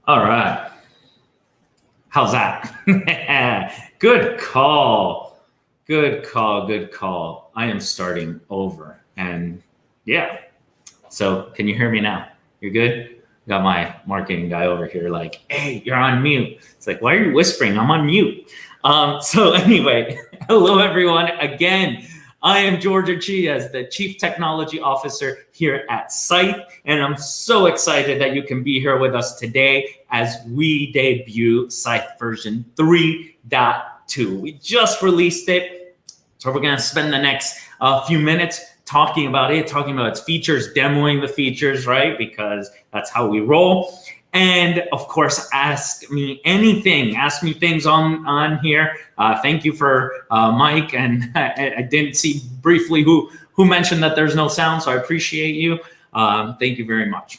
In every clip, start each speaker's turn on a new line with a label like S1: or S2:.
S1: All right. How's that? Good call. Good call. Good call. I am starting over. And yeah. So can you hear me now? You're good? Got my marketing guy over here like, hey, you're on mute. It's like, why are you whispering? I'm on mute. So anyway, hello everyone again. I am George Chias, the Chief Technology Officer here at Scythe, and I'm so excited that you can be here with us today as we debut Scythe version 3.2. We just released it, so we're going to spend the next few minutes talking about it, talking about its features, demoing the features, right? Because that's how we roll. And of course, ask me anything. Ask me things on here. Thank you for Mike, and I didn't see briefly who mentioned that there's no sound, so I appreciate you. Thank you very much.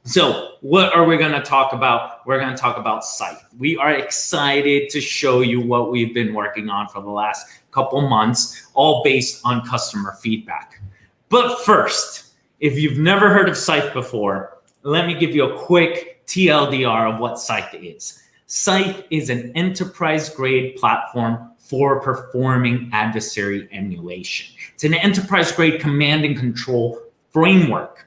S1: So what are we going to talk about? We're going to talk about Scythe. We are excited to show you what we've been working on for the last couple months, all based on customer feedback. But first, if you've never heard of Scythe before, let me give you a quick TLDR of what Scythe is. Scythe is an enterprise-grade platform for performing adversary emulation. It's an enterprise-grade command and control framework.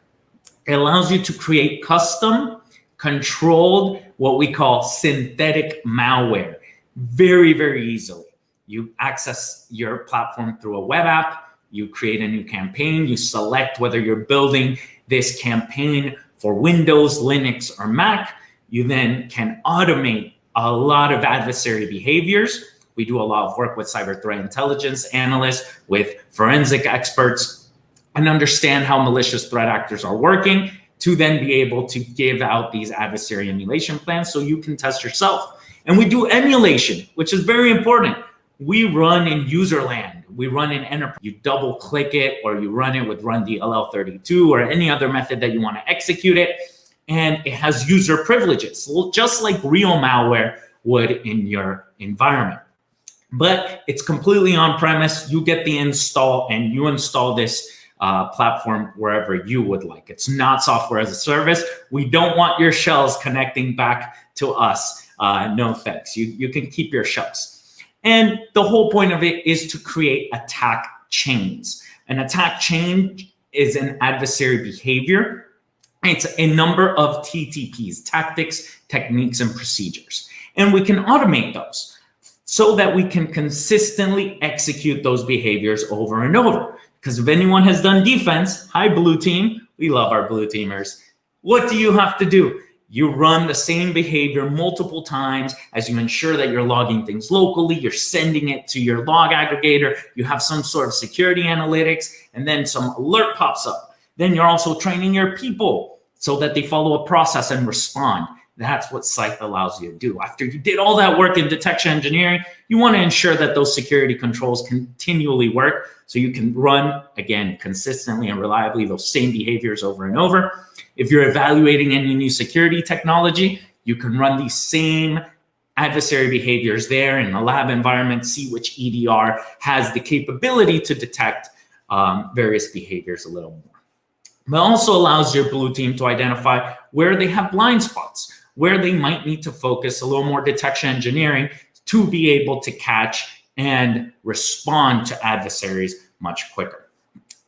S1: It allows you to create custom, controlled, what we call synthetic malware very, very easily. You access your platform through a web app, you create a new campaign, you select whether you're building this campaign for Windows, Linux, or Mac. You then can automate a lot of adversary behaviors. We do a lot of work with cyber threat intelligence analysts, with forensic experts, and understand how malicious threat actors are working to then be able to give out these adversary emulation plans so you can test yourself. And we do emulation, which is very important. We run in user land. We run in enterprise. You double click it, or you run it with run DLL32 or any other method that you want to execute it. And it has user privileges, just like real malware would in your environment. But it's completely on premise. You get the install and you install this platform wherever you would like. It's not software as a service. We don't want your shells connecting back to us. No thanks. You can keep your shells. And the whole point of it is to create attack chains. An attack chain is an adversary behavior. It's a number of TTPs, tactics, techniques, and procedures. And we can automate those so that we can consistently execute those behaviors over and over. Because if anyone has done defense, hi blue team, we love our blue teamers. What do you have to do? You run the same behavior multiple times as you ensure that you're logging things locally, you're sending it to your log aggregator, you have some sort of security analytics, and then some alert pops up. Then you're also training your people so that they follow a process and respond. That's what Scythe allows you to do. After you did all that work in detection engineering, you want to ensure that those security controls continually work so you can run, again, consistently and reliably those same behaviors over and over. If you're evaluating any new security technology, you can run these same adversary behaviors there in a lab environment, see which EDR has the capability to detect various behaviors a little more. But also allows your blue team to identify where they have blind spots, where they might need to focus a little more detection engineering to be able to catch and respond to adversaries much quicker.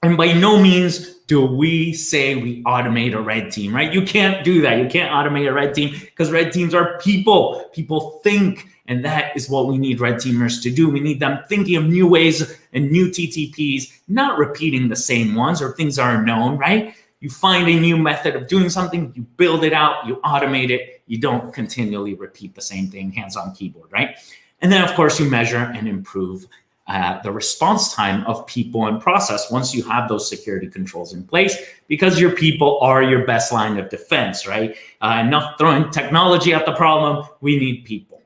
S1: And by no means do we say we automate a red team, right? You can't do that. You can't automate a red team because red teams are people. People think, and that is what we need red teamers to do. We need them thinking of new ways and new TTPs, not repeating the same ones or things that are known, right? You find a new method of doing something, you build it out, you automate it, you don't continually repeat the same thing, hands on keyboard, right? And then, of course, you measure and improve the response time of people and process once you have those security controls in place, because your people are your best line of defense, right? Not throwing technology at the problem, we need people.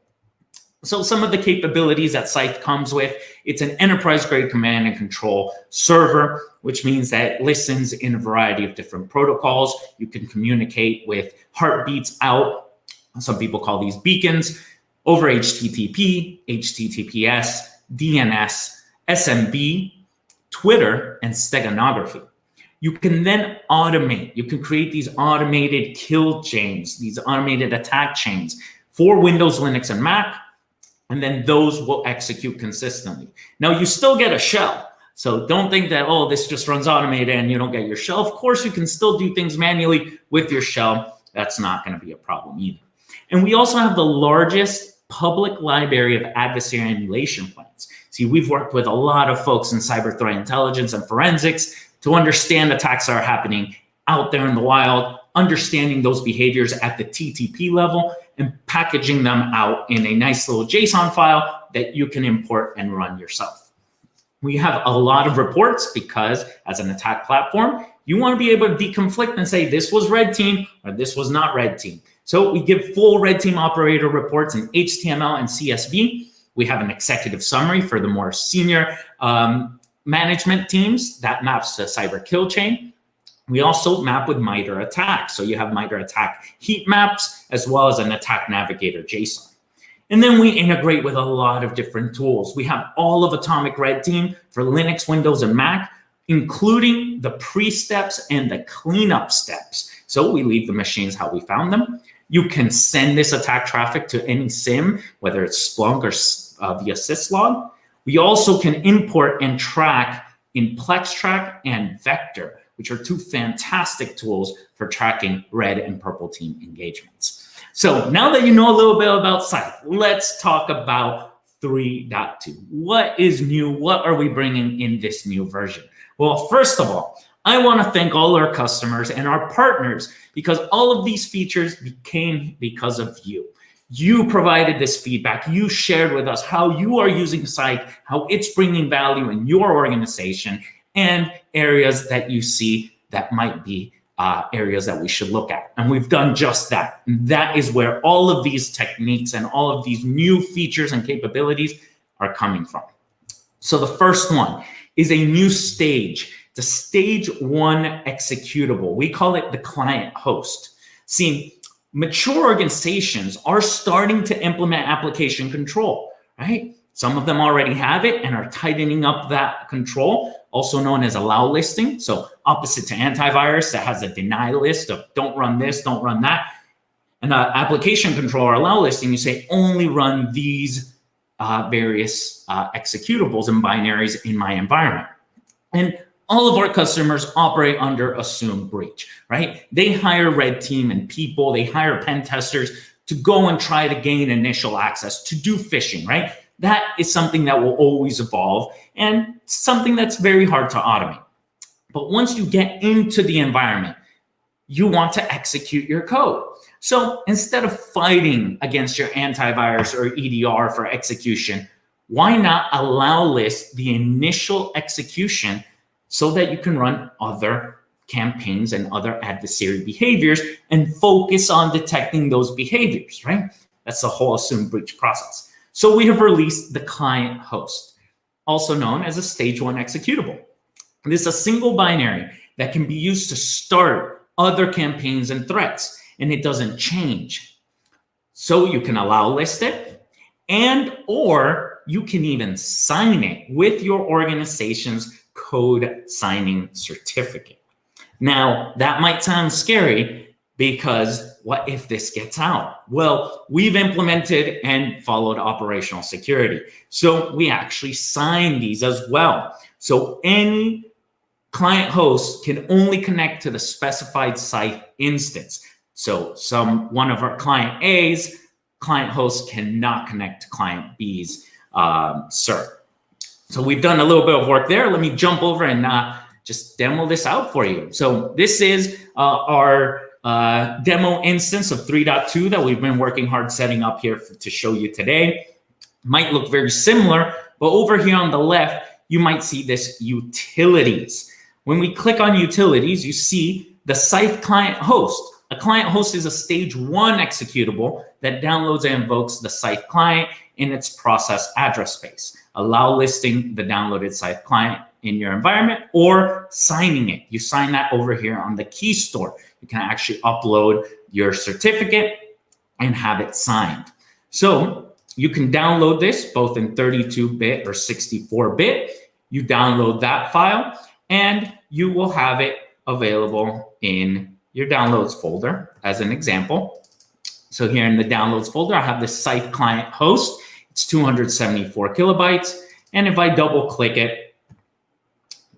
S1: So some of the capabilities that Scythe comes with, it's an enterprise-grade command and control server, which means that it listens in a variety of different protocols. You can communicate with heartbeats out. Some people call these beacons over HTTP, HTTPS, DNS, SMB, Twitter, and steganography. You can then automate. You can create these automated kill chains, these automated attack chains for Windows, Linux, and Mac, and then those will execute consistently. Now, you still get a shell. So don't think that, oh, this just runs automated and you don't get your shell. Of course, you can still do things manually with your shell. That's not going to be a problem either. And we also have the largest public library of adversary emulation plans. See, we've worked with a lot of folks in cyber threat intelligence and forensics to understand attacks that are happening out there in the wild, understanding those behaviors at the TTP level, and packaging them out in a nice little JSON file that you can import and run yourself. We have a lot of reports because as an attack platform, you want to be able to deconflict and say this was red team or this was not red team. So we give full red team operator reports in HTML and CSV. We have an executive summary for the more senior management teams that maps the cyber kill chain. We also map with MITRE ATT&CK. So you have MITRE ATT&CK heat maps as well as an attack navigator JSON. And then we integrate with a lot of different tools. We have all of Atomic Red Team for Linux, Windows, and Mac, including the pre-steps and the cleanup steps. So we leave the machines how we found them. You can send this attack traffic to any SIM, whether it's Splunk or via syslog. We also can import and track in PlexTrack and Vector, which are two fantastic tools for tracking red and purple team engagements. So now that you know a little bit about Scythe, let's talk about 3.2. What is new? What are we bringing in this new version? Well, first of all, I want to thank all our customers and our partners because all of these features came because of you. You provided this feedback. You shared with us how you are using Scythe, how it's bringing value in your organization, and areas that you see that might be areas that we should look at. And we've done just that. And that is where all of these techniques and all of these new features and capabilities are coming from. So the first one is a new stage. The stage 1 executable. We call it the client host. See, mature organizations are starting to implement application control, right? Some of them already have it and are tightening up that control, also known as allow listing. So opposite to antivirus that has a deny list of don't run this, don't run that. And application control or allow listing, you say only run these various executables and binaries in my environment. And all of our customers operate under assumed breach, right? They hire red team and people, they hire pen testers to go and try to gain initial access, to do phishing, right? That is something that will always evolve and something that's very hard to automate. But once you get into the environment, you want to execute your code. So instead of fighting against your antivirus or EDR for execution, why not allow list the initial execution so that you can run other campaigns and other adversary behaviors and focus on detecting those behaviors, right? That's the whole assumed breach process. So we have released the client host, also known as a stage 1 executable. This is a single binary that can be used to start other campaigns and threats, and it doesn't change. So you can allow list it, and or you can even sign it with your organization's code signing certificate. Now, that might sound scary because what if this gets out? Well, we've implemented and followed operational security. So we actually sign these as well. So any client host can only connect to the specified Scythe instance. So one of our client A's client hosts cannot connect to client B's server. So we've done a little bit of work there. Let me jump over and just demo this out for you. So this is our demo instance of 3.2 that we've been working hard setting up here to show you today. Might look very similar, but over here on the left, you might see this utilities. When we click on utilities, you see the Scythe client host. A client host is a stage 1 executable that downloads and invokes the Scythe client in its process address space. Allow listing the downloaded Scythe client in your environment or signing it. You sign that over here on the key store. You can actually upload your certificate and have it signed. So you can download this both in 32-bit or 64-bit. You download that file and you will have it available in your downloads folder as an example. So here in the downloads folder, I have the Scythe client host. It's 274 kilobytes. And if I double click it,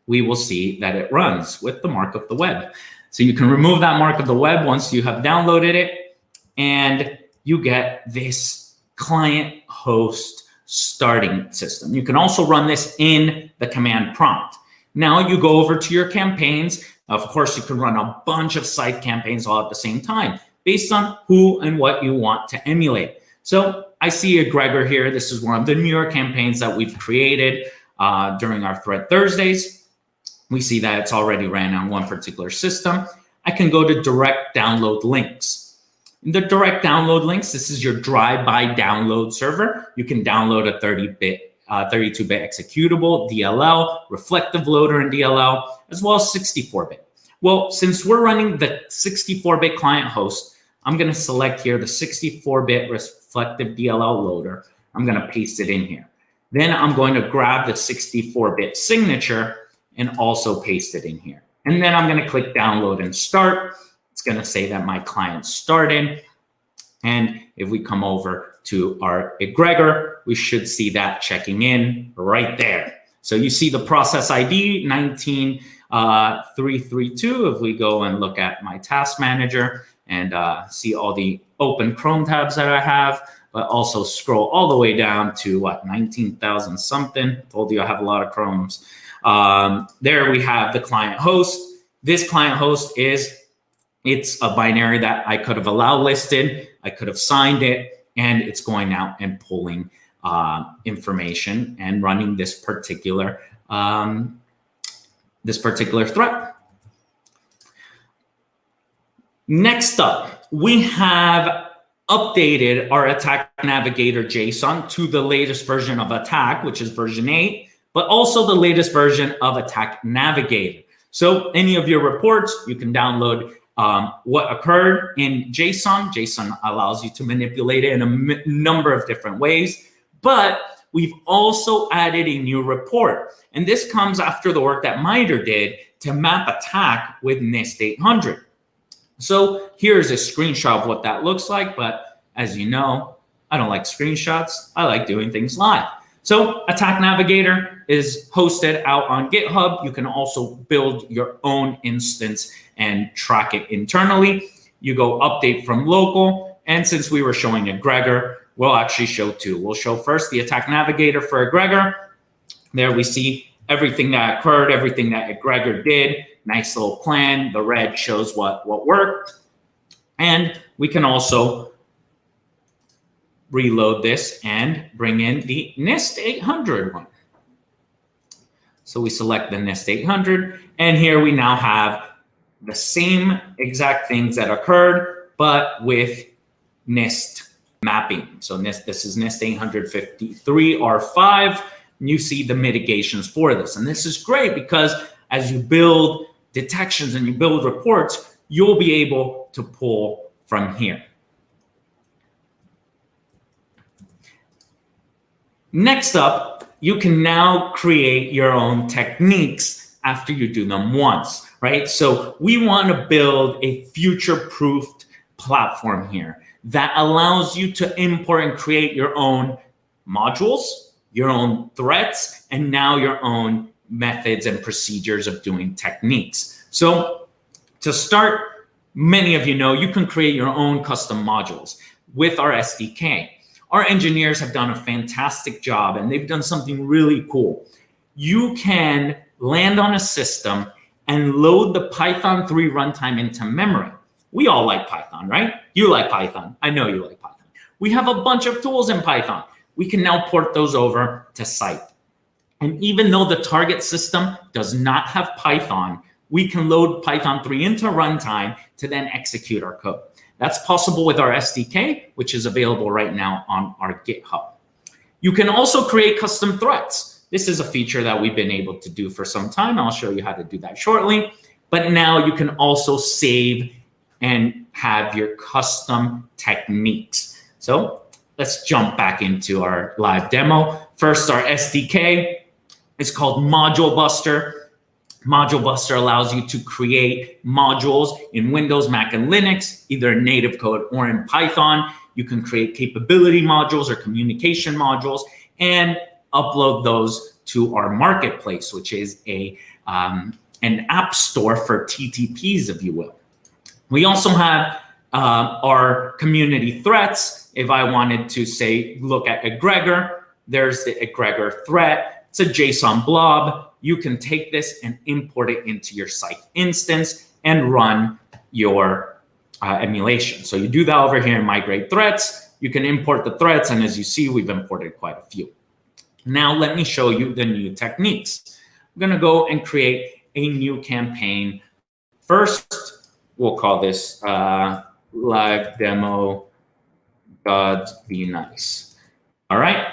S1: we will see that it runs with the mark of the web. So you can remove that mark of the web once you have downloaded it, and you get this client host starting system. You can also run this in the command prompt. Now you go over to your campaigns. Of course, you can run a bunch of Scythe campaigns all at the same time based on who and what you want to emulate. So I see a Gregor here. This is one of the newer campaigns that we've created during our Thread Thursdays. We see that it's already ran on one particular system. I can go to direct download links. In the direct download links, this is your drive-by download server. You can download a 32-bit executable, DLL, reflective loader in DLL, as well as 64-bit. Well, since we're running the 64-bit client host, I'm going to select here the 64-bit reflective DLL loader. I'm going to paste it in here. Then I'm going to grab the 64-bit signature and also paste it in here. And then I'm going to click download and start. It's going to say that my client started. And if we come over to our egregor, we should see that checking in right there. So you see the process ID 19332. If we go and look at my task manager and see all the open Chrome tabs that I have, but also scroll all the way down to what, 19,000 something. Told you I have a lot of Chromes. There we have the client host. This client host it's a binary that I could have allowed listed. I could have signed it, and it's going out and pulling information and running this particular thread. Next up, we have updated our Attack Navigator JSON to the latest version of Attack, which is version 8, but also the latest version of Attack Navigator. So any of your reports, you can download what occurred in JSON. JSON allows you to manipulate it in a number of different ways, but we've also added a new report. And this comes after the work that MITRE did to map Attack with NIST 800. So here's a screenshot of what that looks like. But as you know, I don't like screenshots. I like doing things live. So Attack Navigator is hosted out on GitHub. You can also build your own instance and track it internally. You go update from local. And since we were showing egregor, we'll actually show two. We'll show first the Attack Navigator for egregor. There we see everything that occurred, everything that egregor did. Nice little plan. The red shows what worked. And we can also reload this and bring in the NIST 800 one. So we select the NIST 800, and here we now have the same exact things that occurred, but with NIST mapping. So this is NIST 853 R5. You see the mitigations for this. And this is great because as you build detections and you build reports, you'll be able to pull from here. Next up, you can now create your own techniques after you do them once, right? So we want to build a future-proofed platform here that allows you to import and create your own modules, your own threats, and now your own methods and procedures of doing techniques. So to start, many of you know you can create your own custom modules with our SDK. Our engineers have done a fantastic job, and they've done something really cool. You can land on a system and load the Python 3 runtime into memory. We all like Python, right? You like Python. I know you like Python. We have a bunch of tools in Python. We can now port those over to Scythe. And even though the target system does not have Python, we can load Python 3 into runtime to then execute our code. That's possible with our SDK, which is available right now on our GitHub. You can also create custom threats. This is a feature that we've been able to do for some time. I'll show you how to do that shortly. But now you can also save and have your custom techniques. So let's jump back into our live demo. First, our SDK is called Module Buster. Module Buster allows you to create modules in Windows, Mac, and Linux, either in native code or in Python. You can create capability modules or communication modules and upload those to our marketplace, which is an app store for TTPs, if you will. We also have our community threats. If I wanted to say, look at egregor, there's the egregor threat. It's a JSON blob. You can take this and import it into your Scythe instance and run your emulation. So you do that over here in migrate threats. You can import the threats, and as you see, we've imported quite a few. Now let me show you the new techniques. I'm gonna go and create a new campaign. First, we'll call this live demo gods be nice. All right,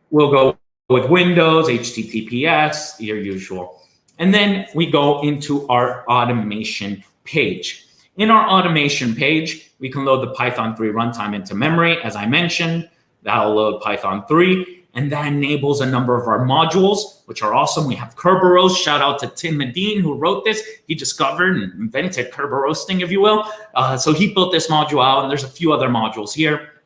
S1: we'll go with Windows, HTTPS, your usual. And then we go into our automation page. In our automation page, we can load the Python 3 runtime into memory, as I mentioned. That'll load Python 3, and that enables a number of our modules, which are awesome. We have Kerberos. Shout out to Tim Medine, who wrote this. He discovered and invented Kerberosting, if you will. So he built this module out, and there's a few other modules here.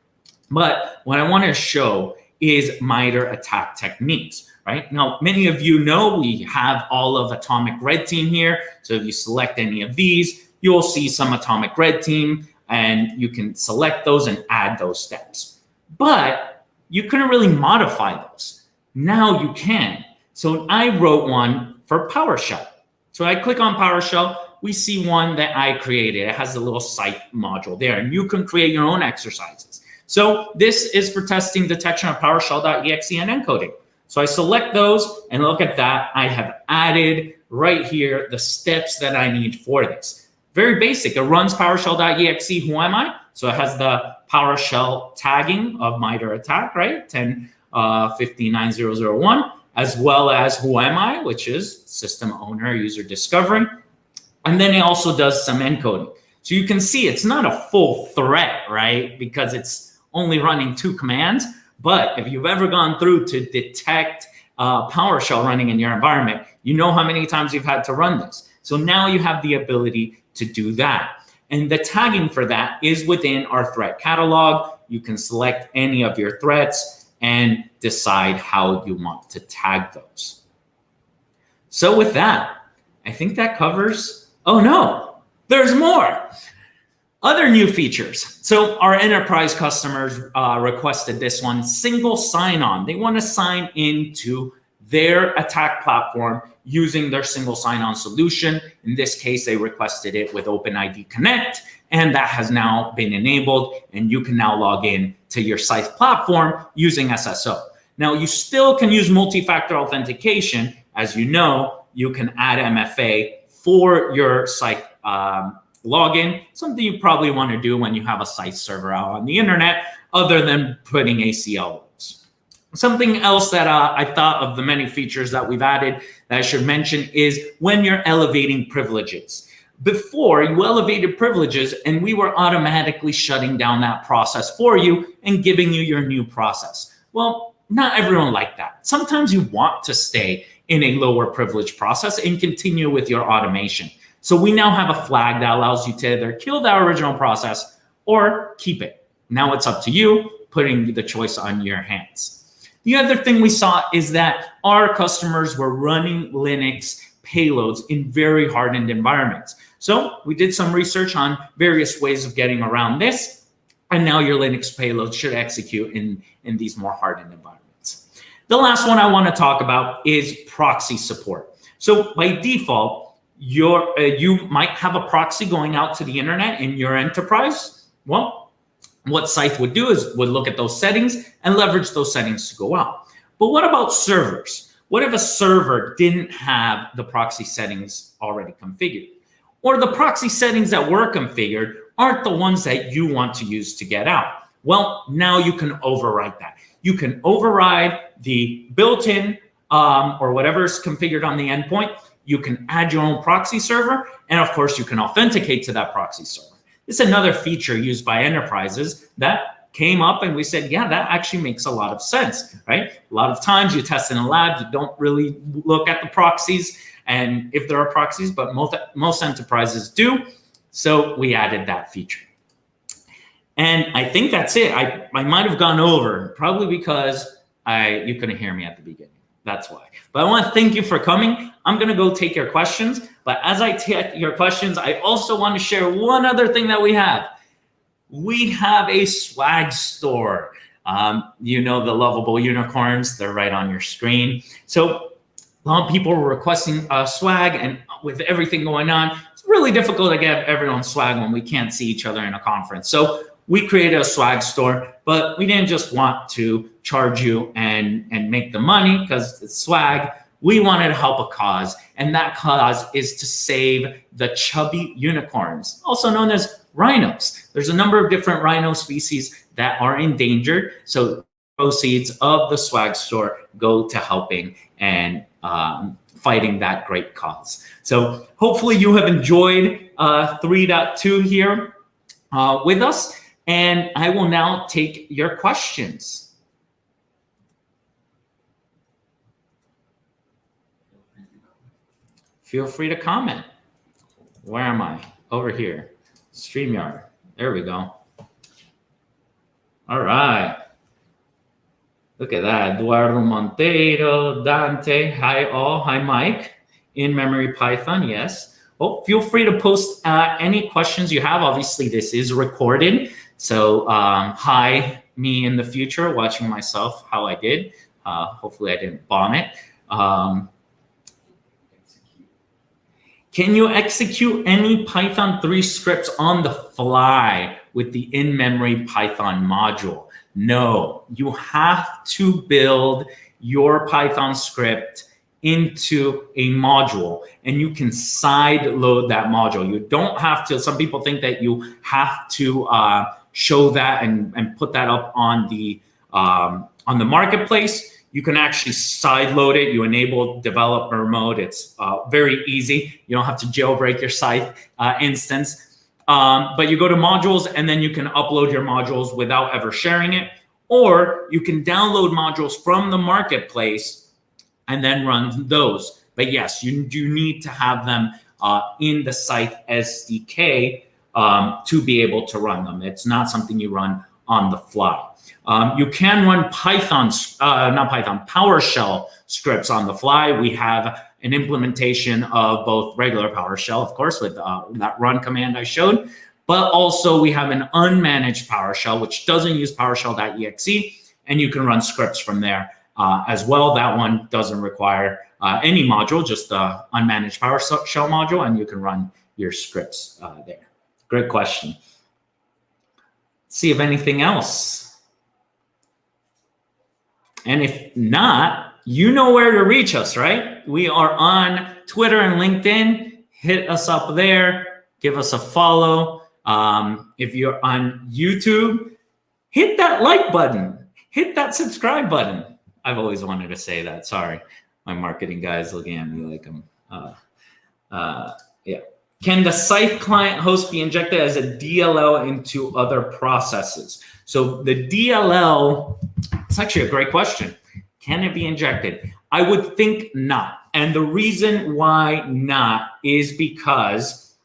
S1: But what I want to show is MITRE attack techniques, right? Now, many of you know we have all of Atomic Red Team here. So if you select any of these, you'll see some Atomic Red Team, and you can select those and add those steps. But you couldn't really modify those. Now you can. So I wrote one for PowerShell. So I click on PowerShell, we see one that I created. It has a little Scythe module there, and you can create your own exercises. So this is for testing detection of PowerShell.exe and encoding. So I select those, and look at that. I have added right here the steps that I need for this. Very basic. It runs PowerShell.exe. Who am I? So it has the PowerShell tagging of MITRE attack, right? 10.15.9001, as well as who am I, which is system owner, user discovery. And then it also does some encoding. So you can see it's not a full threat, right? Because it's only running 2 commands. But if you've ever gone through to detect PowerShell running in your environment, you know how many times you've had to run this. So now you have the ability to do that. And the tagging for that is within our threat catalog. You can select any of your threats and decide how you want to tag those. So with that, I think that covers, oh no, there's more. Other new features. So our enterprise customers requested this one, single sign-on. They want to sign into their attack platform using their single sign-on solution. In this case, they requested it with OpenID Connect, and that has now been enabled, and you can now log in to your Scythe platform using SSO. Now, you still can use multi-factor authentication. As you know, you can add MFA for your Scythe login, something you probably want to do when you have a Scythe server out on the internet, other than putting ACL rules. Something else that I thought of the many features that we've added that I should mention is when you're elevating privileges. Before, you elevated privileges and we were automatically shutting down that process for you and giving you your new process. Well, not everyone liked that. Sometimes you want to stay in a lower privilege process and continue with your automation. So we now have a flag that allows you to either kill that original process or keep it. Now it's up to you, putting the choice on your hands. The other thing we saw is that our customers were running Linux payloads in very hardened environments. So we did some research on various ways of getting around this, and now your Linux payload should execute in these more hardened environments. The last one I want to talk about is proxy support. So by default, you might have a proxy going out to the internet in your enterprise. Well, what Scythe would do is would look at those settings and leverage those settings to go out. But what about servers? What if a server didn't have the proxy settings already configured? Or the proxy settings that were configured aren't the ones that you want to use to get out? Well, now you can override that. You can override the built-in or whatever is configured on the endpoint. You can add your own proxy server, and of course, you can authenticate to that proxy server. This is another feature used by enterprises that came up, and we said, yeah, that actually makes a lot of sense, right? A lot of times you test in a lab, you don't really look at the proxies, and if there are proxies, but most enterprises do. So we added that feature. And I think that's it. I might have gone over, probably because you couldn't hear me at the beginning. That's why. But I want to thank you for coming. I'm going to go take your questions. But as I take your questions, I also want to share one other thing that we have. We have a swag store. You know, the lovable unicorns, they're right on your screen. So a lot of people were requesting swag, and with everything going on, it's really difficult to get everyone swag when we can't see each other in a conference. So we created a swag store, but we didn't just want to charge you and make the money because it's swag. We wanted to help a cause, and that cause is to save the chubby unicorns, also known as rhinos. There's a number of different rhino species that are endangered. So proceeds of the swag store go to helping and fighting that great cause. So hopefully you have enjoyed 3.2 here with us. And I will now take your questions. Feel free to comment. Where am I? Over here. StreamYard. There we go. All right. Look at that. Eduardo Monteiro, Dante. Hi, all. Hi, Mike. In-memory Python. Yes. Well, feel free to post any questions you have. Obviously, this is recorded. So hi, me in the future, watching myself, how I did. Hopefully I didn't bomb it. Can you execute any Python 3 scripts on the fly with the in-memory Python module? No, you have to build your Python script into a module, and you can side load that module. You don't have to. Some people think that you have to show that and put that up on the marketplace. You can actually side load it. You enable developer mode. It's very easy. You don't have to jailbreak your Scythe instance. But you go to modules, and then you can upload your modules without ever sharing it. Or you can download modules from the marketplace and then run those. But yes, you do need to have them in the Scythe SDK to be able to run them. It's not something you run on the fly. You can run PowerShell scripts on the fly. We have an implementation of both regular PowerShell, of course, with that run command I showed, but also we have an unmanaged PowerShell, which doesn't use PowerShell.exe, and you can run scripts from there as well. That one doesn't require any module, just the unmanaged PowerShell module, and you can run your scripts there. Great question. Let's see if anything else. And if not, you know where to reach us, right? We are on Twitter and LinkedIn. Hit us up there. Give us a follow. If you're on YouTube, hit that like button. Hit that subscribe button. I've always wanted to say that. Sorry. My marketing guy is looking at me like I'm, yeah. Can the Scythe client host be injected as a DLL into other processes? So the DLL, it's actually a great question. Can it be injected? I would think not. And the reason why not is because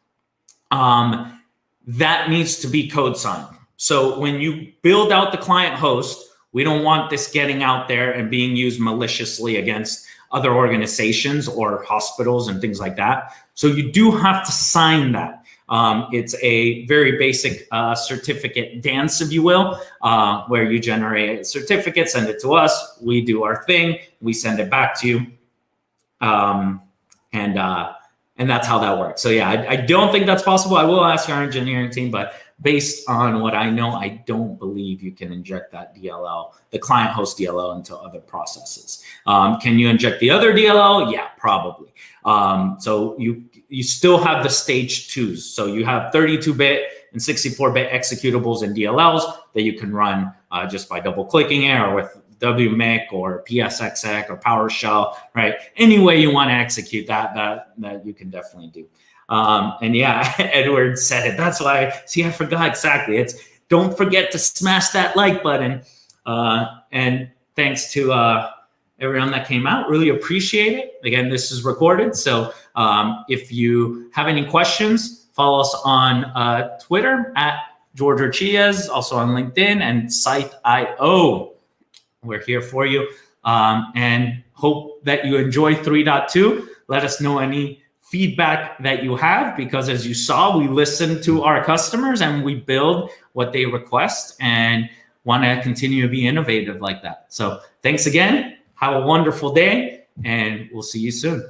S1: that needs to be code signed. So when you build out the client host, we don't want this getting out there and being used maliciously against other organizations or hospitals and things like that. So you do have to sign that. It's a very basic certificate dance, if you will, where you generate a certificate, send it to us, we do our thing, we send it back to you. And that's how that works. So yeah, I don't think that's possible. I will ask our engineering team, but based on what I know, I don't believe you can inject that DLL, the client host DLL, into other processes. Can you inject the other DLL? Yeah, probably. So you still have the stage twos. So you have 32-bit and 64-bit executables and DLLs that you can run just by double clicking it, or with WMIC or PSXX or PowerShell, right? Any way you want to execute that you can definitely do. And yeah, Edward said it. That's why, see, I forgot exactly. It's don't forget to smash that like button. And thanks to everyone that came out. Really appreciate it. Again, this is recorded. So if you have any questions, follow us on Twitter at George Orchias, also on LinkedIn and Scythe.io. We're here for you, and hope that you enjoy 3.2. Let us know any feedback that you have, because as you saw, we listen to our customers and we build what they request and want to continue to be innovative like that. So thanks again. Have a wonderful day, and we'll see you soon.